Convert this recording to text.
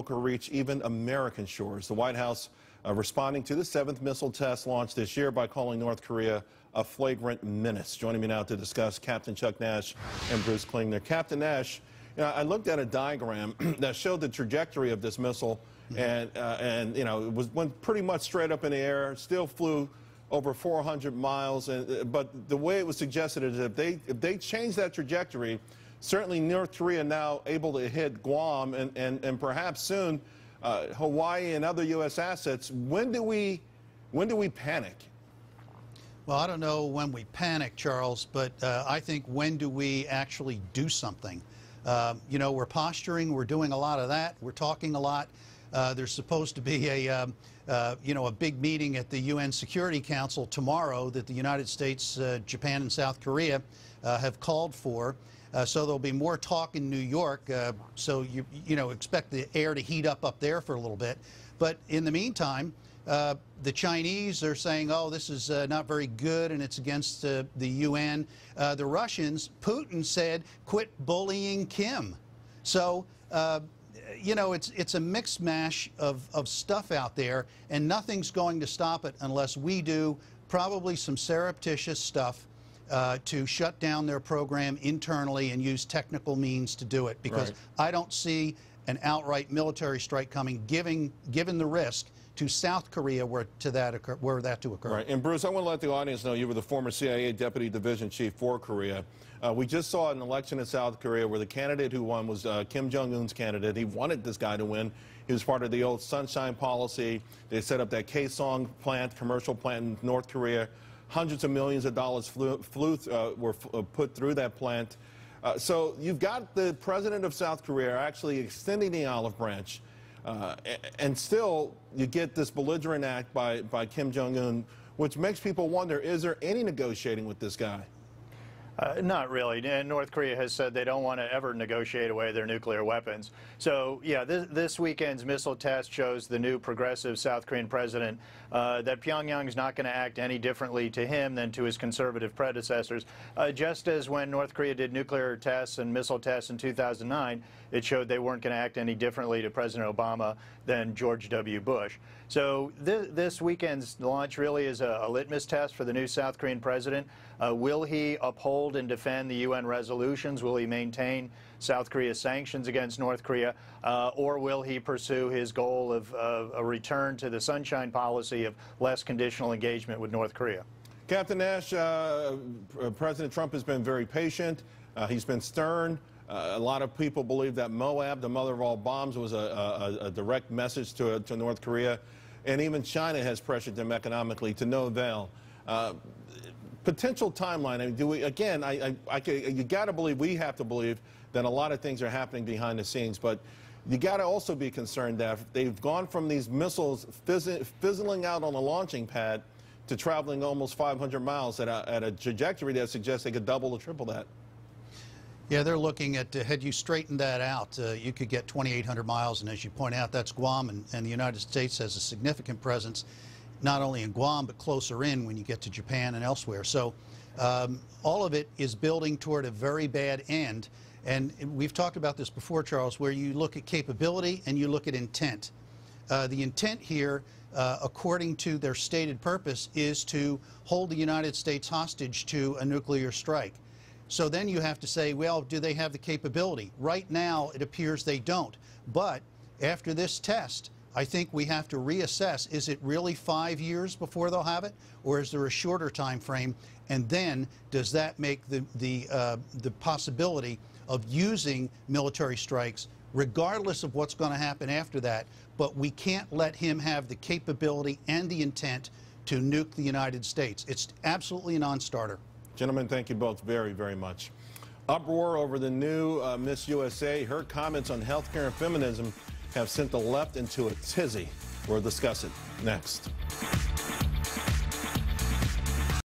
signal could reach even American shores. The White House responding to the 7th missile test launched this year by calling North Korea a flagrant menace. Joining me now to discuss, Captain Chuck Nash and Bruce Klingner. Captain Nash, I looked at a diagram that showed the trajectory of this missile, and it went pretty much straight up in the air, still flew over 400 miles, but the way it was suggested is if they change that trajectory, certainly North Korea now able to hit Guam and perhaps soon Hawaii and other U.S. assets. When do we panic? Well, I don't know when we panic, Charles, but I think when do we actually do something? We're posturing, we're doing a lot of that, we're talking a lot. There's supposed to be a big meeting at the UN Security Council tomorrow that the United States, Japan, and South Korea have called for. So there'll be more talk in New York. So expect the air to heat up there for a little bit. But in the meantime, the Chinese are saying, oh, this is not very good and it's against the UN. The Russians, Putin said, quit bullying Kim. So, it's a mixed mash of stuff out there, and nothing's going to stop it unless we do probably some surreptitious stuff to shut down their program internally and use technical means to do it, because I don't see an outright military strike coming, given the risk to South Korea were that to occur. Right. And Bruce, I want to let the audience know you were the former CIA Deputy Division Chief for Korea. We just saw an election in South Korea where the candidate who won was Kim Jong-un's candidate. He wanted this guy to win. He was part of the old Sunshine Policy. They set up that Kaesong plant, commercial plant in North Korea. Hundreds of millions of dollars were put through that plant. So you've got the president of South Korea actually extending the olive branch. And still, you get this belligerent act by Kim Jong-un, which makes people wonder, is there any negotiating with this guy? Not really. And North Korea has said they don't want to ever negotiate away their nuclear weapons. So, yeah, this weekend's missile test shows the new progressive South Korean president that Pyongyang is not going to act any differently to him than to his conservative predecessors. Just as when North Korea did nuclear tests and missile tests in 2009, it showed they weren't going to act any differently to President Obama than George W. Bush. So this weekend's launch really is a litmus test for the new South Korean president. Will he uphold and defend the UN resolutions? Will he maintain South Korea's sanctions against North Korea? Or will he pursue his goal of a return to the Sunshine Policy of less conditional engagement with North Korea? Captain Nash, President Trump has been very patient. He's been stern. A lot of people believe that Moab, the mother of all bombs, was a direct message to North Korea. And even China has pressured them economically to no avail. Potential timeline, I mean, do we, again, you got to believe, we have to believe that a lot of things are happening behind the scenes, but you got to also be concerned that they've gone from these missiles fizzling out on a launching pad to traveling almost 500 miles at a trajectory that suggests they could double or triple that. Yeah, they're looking at, had you straightened that out, you could get 2,800 miles, and as you point out, that's Guam, and the United States has a significant presence, not only in Guam, but closer in when you get to Japan and elsewhere. So all of it is building toward a very bad end, and we've talked about this before, Charles, where you look at capability and you look at intent. The intent here, according to their stated purpose, is to hold the United States hostage to a nuclear strike. So then you have to say, well, do they have the capability? Right now, it appears they don't. But after this test, I think we have to reassess, is it really 5 years before they'll have it, or is there a shorter time frame? And then does that make the possibility of using military strikes, regardless of what's going to happen after that? But we can't let him have the capability and the intent to nuke the United States. It's absolutely a non-starter. Gentlemen, thank you both very, very much. Uproar over the new Miss USA. Her comments on healthcare and feminism have sent the left into a tizzy. We'll discuss it next.